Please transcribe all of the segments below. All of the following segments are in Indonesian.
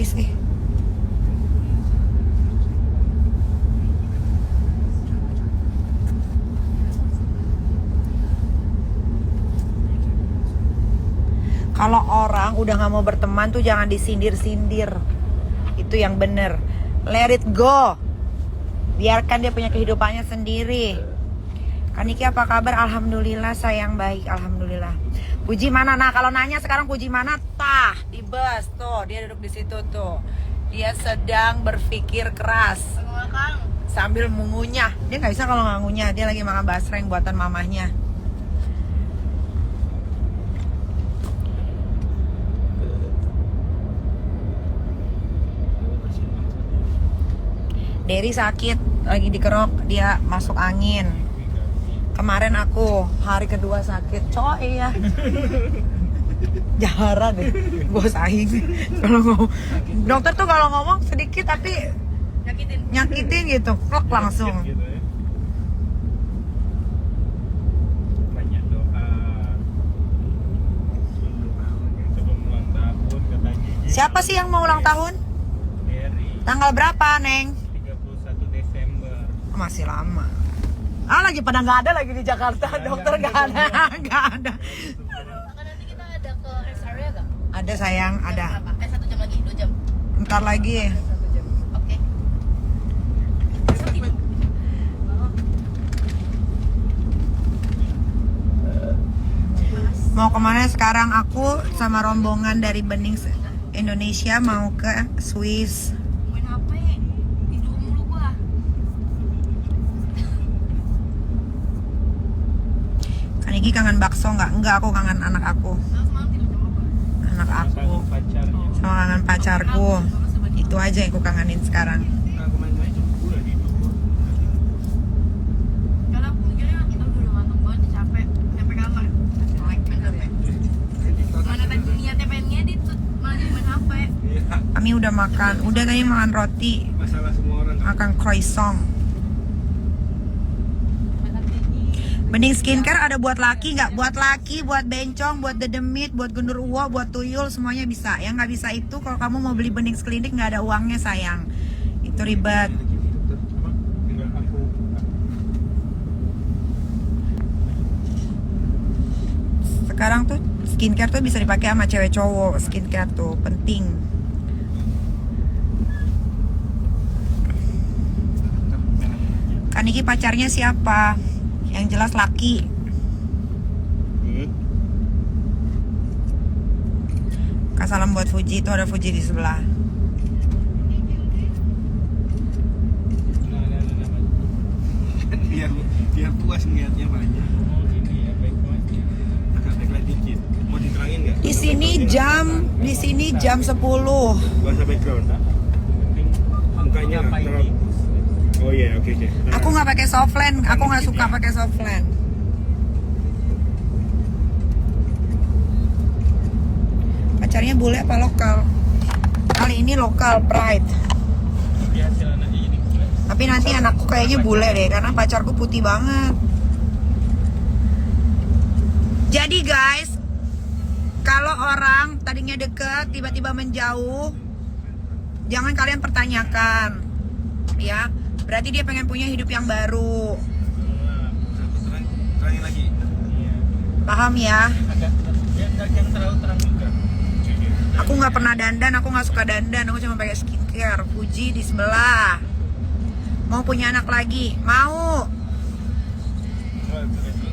sih? Kalau orang udah gak mau berteman tuh jangan disindir-sindir. Itu yang bener. Let it go. Biarkan dia punya kehidupannya sendiri. Kaniki apa kabar? Alhamdulillah sayang, baik. Alhamdulillah. Puji mana? Nah kalau nanya sekarang Puji mana? Tah di bus tuh. Dia duduk di situ tuh. Dia sedang berpikir keras sambil mengunyah. Dia nggak bisa kalau nggak ngunyah. Dia lagi makan basreng buatan mamahnya. Derry sakit, lagi dikerok, dia masuk angin. Kemarin aku hari kedua sakit, coy ya. Jarang deh, gue saing. Kalau ngomong, dokter tuh kalau ngomong sedikit tapi nyakitin gitu, klok langsung. Banyak doa sebelum ulang tahun katanya. Siapa sih yang mau ulang tahun? Derry, Tanggal berapa, Neng? 31 Desember. Masih lama. Lagi pada nggak ada lagi di Jakarta, dokter nggak ada, nggak ada. Nanti kita ada ke rest area gak? Ada sayang, ada. 1 jam lagi, 2 jam. Ntar lagi. Oke. Mau kemana sekarang? Aku sama rombongan dari Bening Indonesia mau ke Swiss. Main HP. Tidur mulu gua. Kaniki kangen bakso nggak? Enggak, aku kangen anak aku. Semalam tidur jam berapa? Anak aku Pacarnya. sama kangen pacarku. Itu aja yang aku kangenin sekarang. Aku main-main udah tidur. Karena aku mikirnya udah ngantuk banget, capek. Sampai kamar. Main HP. Mana tadi niatnya pengen ngedit, malah jadi main HP. Iya, Kami udah makan, udah tadi makan roti, masalah semua orang. makan croissant. Bening skincare ada buat laki nggak? Buat laki, buat bencong, buat dedemit, buat genderuwo, buat tuyul, semuanya bisa. Yang nggak bisa itu kalau kamu mau beli Bening klinik nggak ada uangnya sayang. Itu ribet. Tinggal aku. Sekarang tuh skincare tuh bisa dipakai sama cewek cowok. Skincare tuh penting. Kaniki pacarnya siapa? Yang jelas laki. Salam buat Fuji, itu ada Fuji di sebelah. biar puas ngeliatnya banyak. Oh ini ya, baik banget. Agak backlight dikit. Mau diterangin nggak? Di sini jam 10. Bahasa background. Mukanya terlalu. Oh iya, oke. Aku nggak pakai softland, aku nggak suka pakai softland. Pacarnya bule apa lokal? Kali ini lokal, pride. Hasil anaknya jadi bule. Tapi nanti anakku kayaknya bule deh, karena pacarku putih banget. Jadi guys, kalau orang tadinya deket tiba-tiba menjauh, jangan kalian pertanyakan, ya. Berarti dia pengen punya hidup yang baru. Aku terangin lagi. Iya. Paham ya? Agak ya jangan terlalu terang juga. Aku nggak pernah dandan, aku nggak suka dandan, aku cuma pakai skincare. Fuji di sebelah. Mau punya anak lagi? Mau.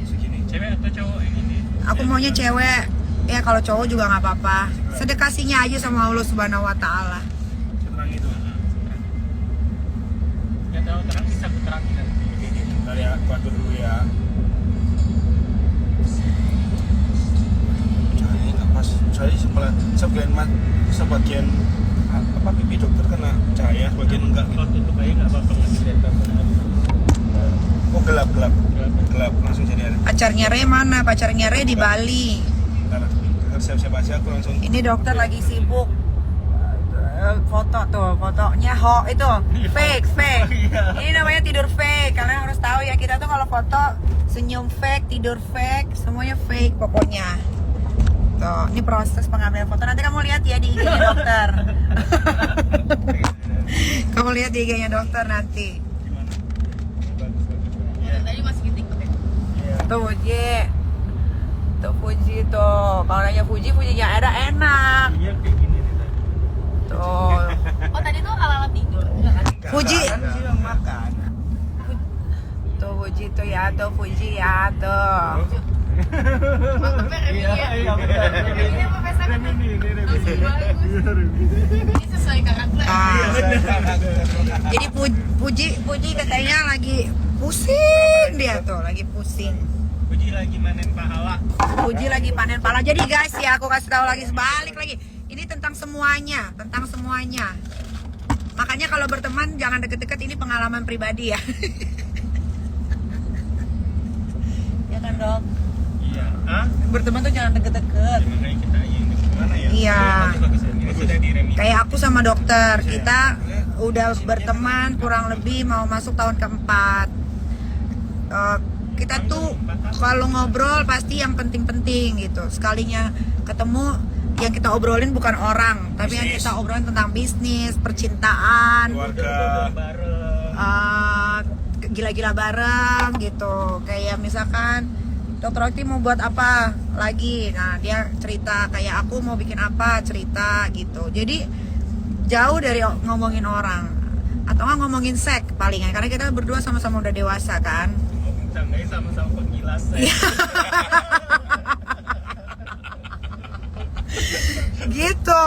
Segini. Cewek atau cowok yang ini? Aku maunya cewek. Ya kalau cowok juga nggak apa-apa. Sedekasinya aja sama Allah Subhanahu Wa Taala. Terang itu. Ya terlalu terang bisa aku terangin nanti. Bentar ya, aku atur dulu ya. Cahaya nggak pas. Cahaya sebagian apa pipi dokter kena cahaya, sebagian enggak. Kalau tutup aja nggak apa-apa nggak kelihatan. Oh gelap langsung jadi ada. Pacarnya Re mana? Pacarnya Re di Bali. Bentar, siap-siap aja aku langsung. Ini dokter lagi sibuk. Foto tuh, fotonya itu fake. Ini namanya tidur fake. Kalian harus tahu ya, kita tuh kalau foto senyum fake, tidur fake, semuanya fake pokoknya. Gitu. Ini proses pengambilan foto. Nanti kamu lihat ya di IG-nya dokter. Kamu lihat di IG-nya dokter nanti. Gimana? Bagus. Ya, tadi masih di TikTok ya. Iya. Tuh Fuji. Tuh Fuji tuh. Kalau nanya Fujinya ada enak. Iya kayak gini nih tadi. Tuh. Oh tadi tuh ala-ala tidur. Enggak kan? Fuji. Kan sih yang makan. Tuh Fuji tuh ya, tuh Fuji ya, tuh. Mantep ya Remi ya. benar. Remi apa pesan? Ini Bagus. Ini sesuai karakter. Ah. Jadi Puji katanya lagi pusing dia tuh, lagi pusing. Puji lagi manen pahala. Puji lagi panen pala. Jadi guys ya, aku kasih tahu lagi sebalik lagi. Ini tentang semuanya. Makanya kalau berteman jangan deket-deket, ini pengalaman pribadi ya. Ya kan dok? Iya. Hah? Berteman tuh jangan deket-deket. Ya, makanya kita yang di mana ya? Iya. Bagus. Ini sudah diremi. Kayak aku sama dokter, kita udah berteman kurang lebih mau masuk tahun keempat. Kita tuh kalau ngobrol pasti yang penting-penting gitu. Sekalinya ketemu yang kita obrolin bukan orang, tapi yang kita obrolin tentang bisnis, percintaan, Keluarga. gila-gila bareng gitu. Kayak misalkan Dokter Okti mau buat apa lagi, nah dia cerita, kayak aku mau bikin apa, cerita gitu. Jadi jauh dari ngomongin orang atau nggak ngomongin seks palingan, karena kita berdua sama-sama udah dewasa kan. Sanggai sama-sama penggilas. Gitu.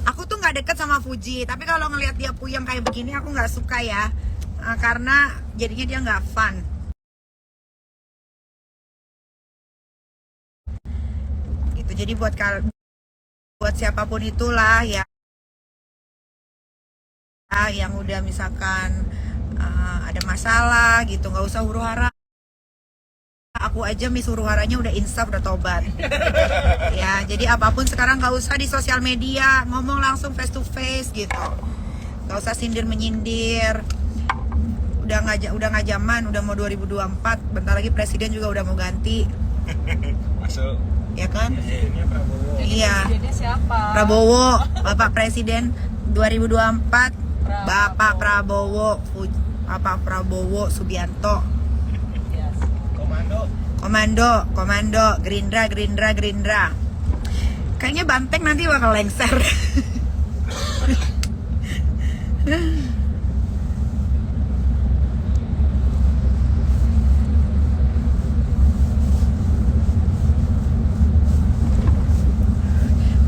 Aku tuh nggak deket sama Fuji, tapi kalau ngelihat dia puyeng kayak begini aku nggak suka ya. Karena jadinya dia nggak fun. Gitu. Jadi buat siapapun itulah ya, yang udah misalkan ada masalah gitu, nggak usah huru-hara. Aku aja huru-haranya udah insaf, udah tobat. Ya, jadi apapun sekarang nggak usah di sosial media, ngomong langsung face to face gitu. Nggak usah sindir menyindir. Udah nggak zaman, udah mau 2024, bentar lagi presiden juga udah mau ganti. Masuk. Ya kan? Presidennya Prabowo. Iya. Presidennya siapa? Prabowo, Bapak Presiden 2024, Bapak Prabowo, Bapak Prabowo Subianto. Yes. Komando, Gerindra. Kayaknya Banteng nanti bakal lengser.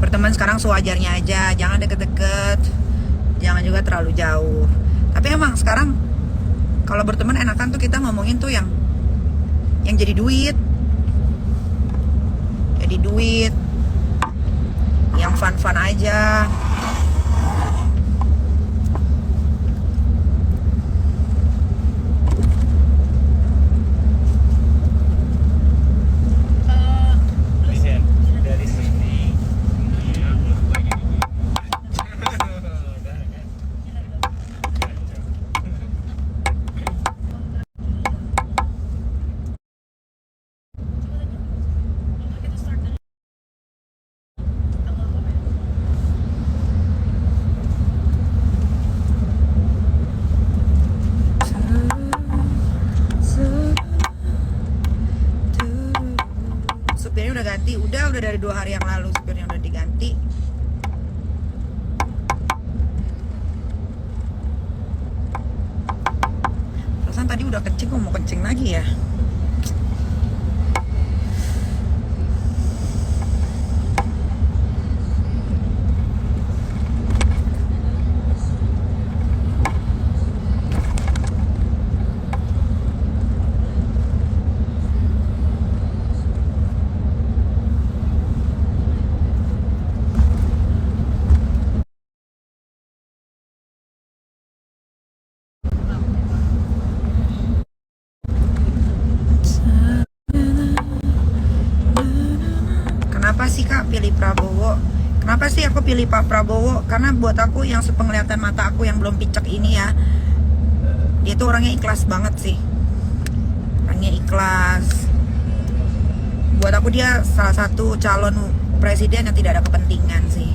Berteman sekarang sewajarnya aja, jangan deket-deket, jangan juga terlalu jauh. Tapi emang sekarang kalau berteman enakan tuh kita ngomongin tuh yang jadi duit, yang fun aja. Dari sini. Supirnya udah ganti, udah dari 2 hari yang lalu supirnya udah diganti. Perasaan tadi udah kencing, kok mau kencing lagi ya? Kenapa sih Kak pilih Prabowo? Kenapa sih aku pilih Pak Prabowo? Karena buat aku yang sepenglihatan mata aku yang belum picek ini ya, dia tuh orangnya ikhlas banget sih. Orangnya ikhlas. Buat aku dia salah satu calon presiden yang tidak ada kepentingan sih.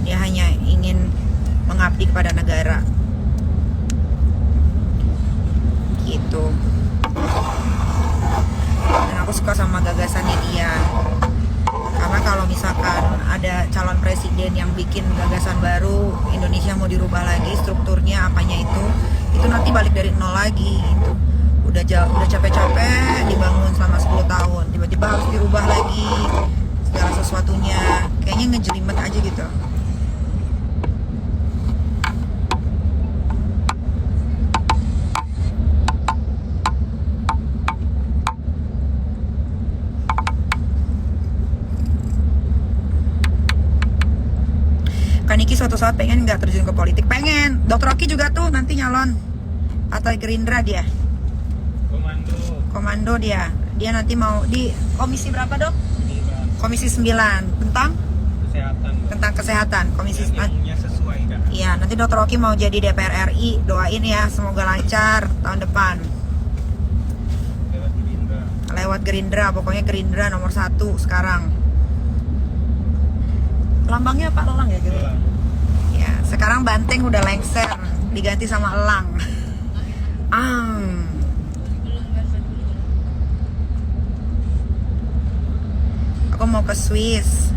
Dia hanya ingin mengabdi kepada negara. Gitu. Dan aku suka sama gagasannya dia. Karena kalau misalkan ada calon presiden yang bikin gagasan baru, Indonesia mau dirubah lagi strukturnya apanya itu nanti balik dari nol lagi gitu. Udah capek-capek dibangun selama 10 tahun, tiba-tiba harus dirubah lagi segala sesuatunya. Kayaknya ngejelimet aja gitu. Kaniki suatu saat pengen nggak terjun ke politik? Pengen. Dr. Oki juga tuh nanti nyalon Partai Gerindra dia. Komando dia. Dia nanti mau di komisi berapa, Dok? Komisi 9 tentang kesehatan. Komisi sesuai kan? Iya, nanti Dr. Oki mau jadi DPR RI. Doain ya, semoga lancar tahun depan. Lewat Gerindra, pokoknya Gerindra nomor 1 sekarang. Lambangnya apa, elang ya gitu? Ya, sekarang banteng udah lengser, diganti sama elang. Aku mau ke Swiss.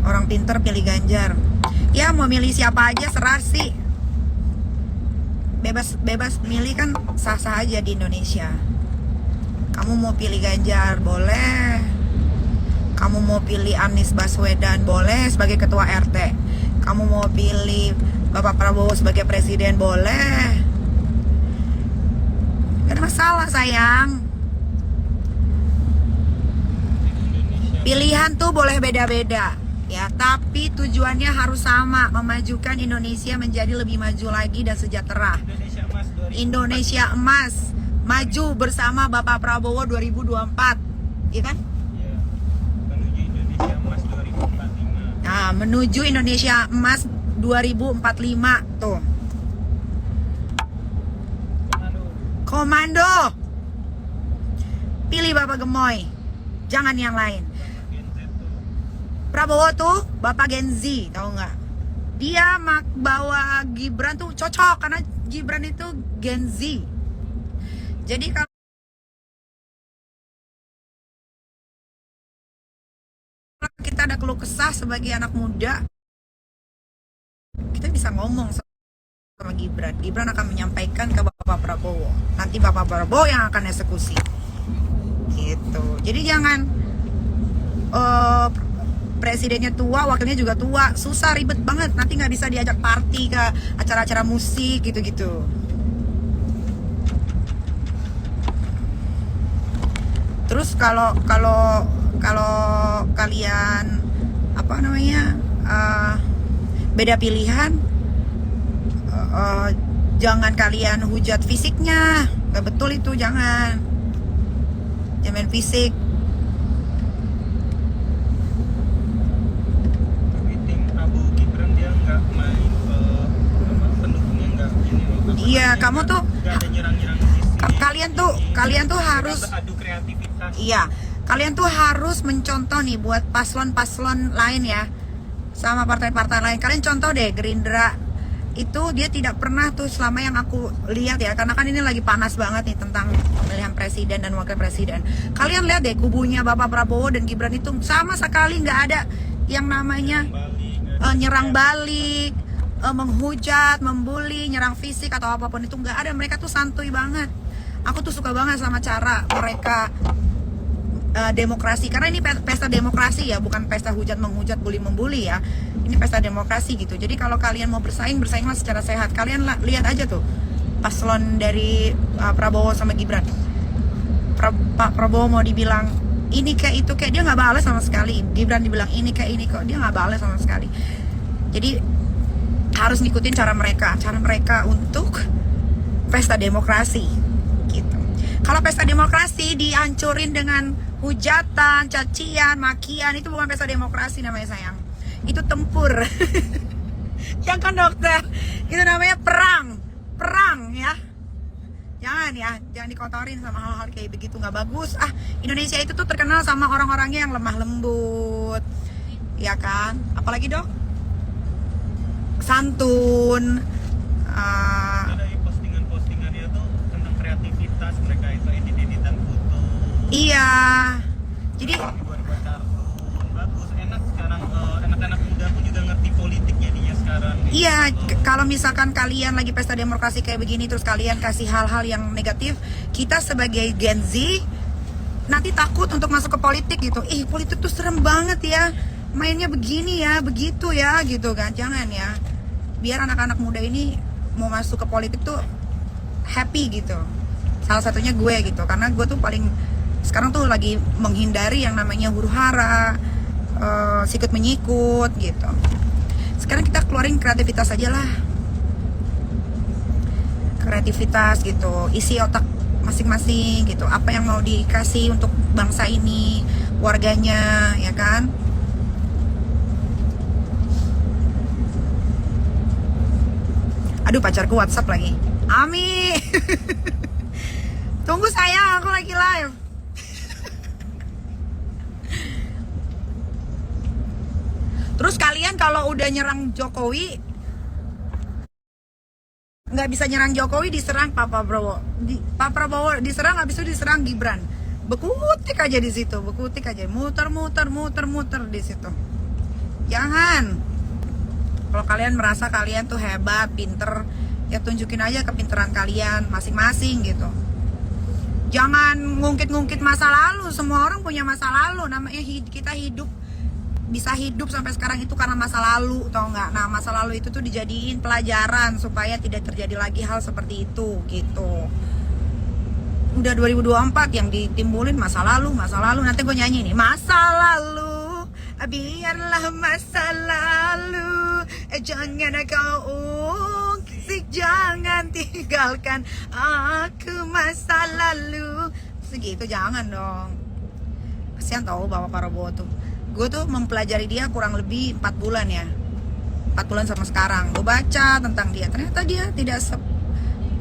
Orang pinter pilih Ganjar. Ya mau milih siapa aja serah sih. Bebas milih kan sah-sah aja di Indonesia. Kamu mau pilih Ganjar boleh. Kamu mau pilih Anies Baswedan boleh sebagai ketua RT. Kamu mau pilih Bapak Prabowo sebagai presiden boleh. Gak ada masalah sayang. Pilihan tuh boleh beda-beda ya, tapi tujuannya harus sama, memajukan Indonesia menjadi lebih maju lagi dan sejahtera. Indonesia emas, maju bersama Bapak Prabowo 2024, ya kan? Menuju Indonesia emas 2045. Nah, menuju Indonesia emas 2045 tuh. Komando. Pilih Bapak Gemoy, jangan yang lain. Prabowo tuh Bapak Gen Z, tahu nggak? Dia bawa Gibran tuh cocok karena Gibran itu Gen Z. Jadi kalau kita ada keluh kesah sebagai anak muda, kita bisa ngomong sama Gibran. Gibran akan menyampaikan ke Bapak Prabowo. Nanti Bapak Prabowo yang akan eksekusi. Gitu. Jadi jangan presidennya tua, wakilnya juga tua, susah, ribet banget. Nanti nggak bisa diajak party ke acara-acara musik gitu-gitu. Terus kalau kalian apa namanya beda pilihan, jangan kalian hujat fisiknya. Gak betul itu, jangan main fisik. Iya, kamu tuh kalian tuh harus iya, kalian tuh harus mencontoh nih buat paslon-paslon lain ya, sama partai-partai lain. Kalian contoh deh, Gerindra itu dia tidak pernah tuh selama yang aku lihat ya, karena kan ini lagi panas banget nih tentang pemilihan presiden dan wakil presiden. Kalian lihat deh kubunya Bapak Prabowo dan Gibran itu sama sekali nggak ada yang namanya nyerang balik, menghujat, membuli, nyerang fisik atau apapun itu nggak ada. Mereka tuh santuy banget. Aku tuh suka banget sama cara mereka demokrasi, karena ini pesta demokrasi ya, bukan pesta hujat menghujat, bully membuli ya. ini pesta demokrasi gitu. Jadi kalau kalian mau bersaing, bersainglah secara sehat. Kalian lihat aja tuh paslon dari Prabowo sama Gibran. Pak Prabowo mau dibilang ini kayak itu kayak, dia nggak balas sama sekali. Gibran dibilang ini kayak ini kok, dia nggak balas sama sekali. Jadi harus ngikutin cara mereka untuk pesta demokrasi gitu. Kalau pesta demokrasi dihancurin dengan hujatan, cacian, makian, itu bukan pesta demokrasi namanya sayang. Itu tempur. Ya kan dokter? Itu namanya perang ya. Jangan dikotorin sama hal-hal kayak begitu, nggak bagus. Indonesia itu tuh terkenal sama orang-orangnya yang lemah lembut, ya kan? Apalagi dok? Santun. Ada postingannya tuh tentang kreativitas mereka itu, editan foto. Iya. Jadi Buat kartun bagus, enak sekarang. Anak-anak muda pun juga ngerti politik jadinya sekarang. iya, kalau misalkan kalian lagi pesta demokrasi kayak begini terus kalian kasih hal-hal yang negatif, kita sebagai Gen Z nanti takut untuk masuk ke politik gitu. Politik tuh serem banget ya. Mainnya begini ya, begitu ya gitu kan. Jangan ya. Biar anak-anak muda ini mau masuk ke politik tuh happy gitu. Salah satunya gue gitu. Karena gue tuh paling sekarang tuh lagi menghindari yang namanya huru-hara, sikut menyikut gitu. Sekarang kita keluarin kreativitas aja lah. Kreativitas gitu. Isi otak masing-masing gitu. Apa yang mau dikasih untuk bangsa ini, warganya, ya kan? Aduh, pacarku WhatsApp lagi. Ami. Tunggu sayang, aku lagi live. Terus kalian kalau udah nyerang Jokowi, nggak bisa nyerang Jokowi, diserang Pak Prabowo. Pak Prabowo diserang, habis itu diserang Gibran. Bekutik aja di situ, bekutik aja, muter di situ. Jangan. Kalau kalian merasa kalian tuh hebat, pinter, ya tunjukin aja kepinteran kalian masing-masing gitu. Jangan ngungkit-ngungkit masa lalu. Semua orang punya masa lalu. Namanya kita bisa hidup sampai sekarang itu karena masa lalu, tau nggak? Nah, masa lalu itu tuh dijadiin pelajaran supaya tidak terjadi lagi hal seperti itu gitu. Udah 2024 yang ditimbulin masa lalu. Nanti gue nyanyi nih, masa lalu, biarlah masa lalu, jangan kau ungkit, jangan tinggalkan aku masa lalu. Segitu jangan dong. Kasian tau Bapak Prabowo tuh. Gue tuh mempelajari dia kurang lebih 4 bulan ya. 4 bulan sama sekarang. Gue baca tentang dia. Ternyata dia tidak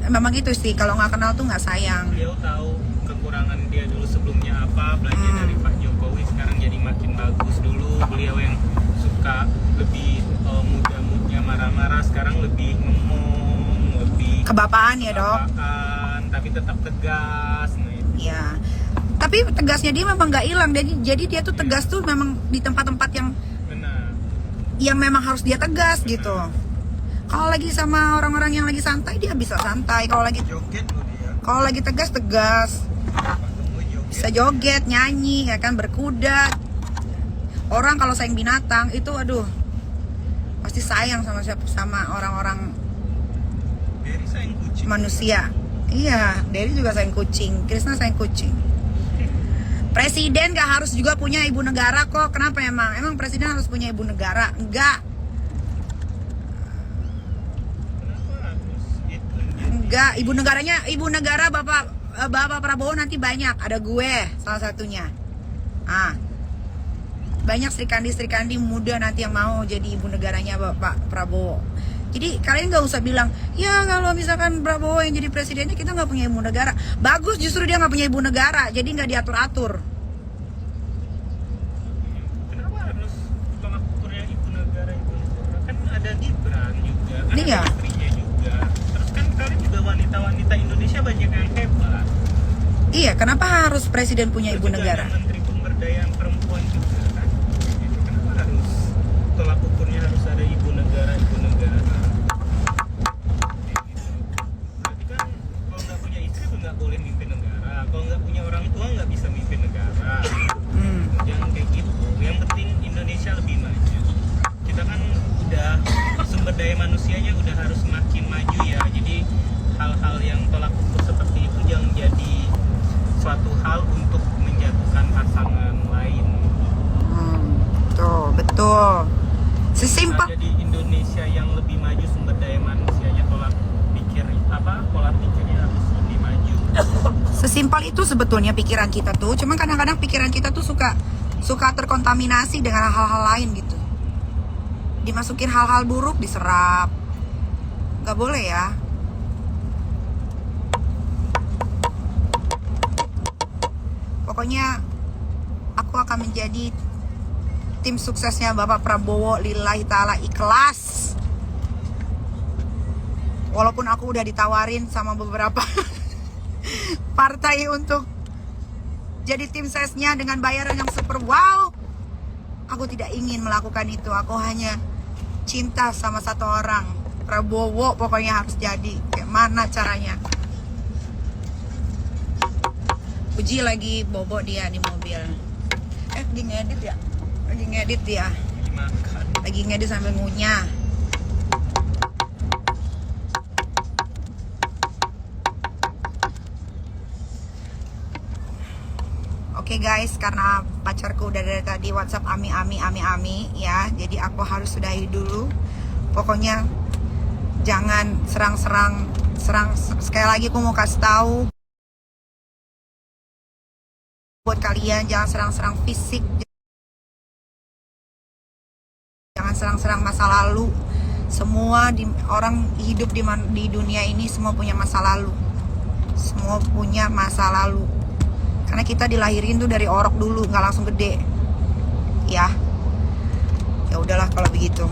memang itu sih. Kalau nggak kenal tuh nggak sayang. Beliau tahu kekurangan dia dulu sebelumnya apa. Belajar dari Pak Jokowi. Sekarang jadi makin bagus. Dulu beliau yang suka lebih muda-mudanya marah-marah. Sekarang lebih ngomong, lebih Kebapaan ya dok. Tapi tetap tegas. Nah, itu. Ya. Tapi tegasnya dia memang nggak hilang. Jadi dia tuh tegas tuh memang di tempat-tempat yang Benar. yang memang harus dia tegas gitu. Kalau lagi sama orang-orang yang lagi santai, dia bisa santai. Kalau lagi tegas, bisa joget, nyanyi, ya kan, berkuda. Orang kalau sayang binatang itu, aduh, pasti sayang sama orang-orang Dari sayang kucing. manusia. Iya, Dery juga sayang kucing, Krisna sayang kucing. Presiden gak harus juga punya ibu negara kok. Kenapa emang? Emang presiden harus punya ibu negara? Enggak. Enggak, ibu negara Bapak Prabowo nanti banyak. Ada gue salah satunya. Banyak Sri Kandi muda nanti yang mau jadi ibu negaranya Bapak Prabowo. Jadi kalian gak usah bilang, ya kalau misalkan Prabowo yang jadi presidennya kita gak punya ibu negara. Bagus, justru dia gak punya ibu negara. Jadi gak diatur-atur. Kenapa harus tolak ukurnya ibu negara? Kan ada Gibran juga, kan Iya. ada istrinya juga. Terus kan kalian juga wanita-wanita Indonesia banyak yang hebat. Iya, kenapa harus presiden punya ibu Terus juga negara? ada Menteri Pemberdayaan Perempuan juga kan. Jadi kenapa harus tolak ukurnya harus ada ibu negara? Berarti kan kalau nggak punya istri tuh nggak boleh mimpin negara. Kalau nggak punya orang tua nggak bisa mimpin negara. Jangan kayak gitu. Yang penting Indonesia lebih maju. Kita kan Sesimpel itu sebetulnya pikiran kita tuh. Cuman kadang-kadang pikiran kita tuh suka terkontaminasi dengan hal-hal lain gitu. Dimasukin hal-hal buruk, diserap. Gak boleh ya. Pokoknya aku akan menjadi tim suksesnya Bapak Prabowo lillahi ta'ala ikhlas. Walaupun aku udah ditawarin sama beberapa partai untuk jadi tim sesnya dengan bayaran yang super wow. Aku tidak ingin melakukan itu. Aku hanya cinta sama satu orang, Prabowo. Pokoknya harus jadi. Kayak mana caranya? Uji lagi bobo dia di mobil. Lagi ngedit ya? Lagi ngedit ya? Dimakan. Lagi ngedit sambil ngunyah. Oke guys, karena pacarku udah dari tadi WhatsApp ami ya, jadi aku harus sudahi dulu. Pokoknya jangan serang. Sekali lagi aku mau kasih tahu buat kalian, jangan serang fisik, jangan serang masa lalu. Semua orang hidup di dunia ini semua punya masa lalu, semua punya masa lalu. Karena kita dilahirin tuh dari orok dulu, nggak langsung gede. Ya udahlah kalau begitu.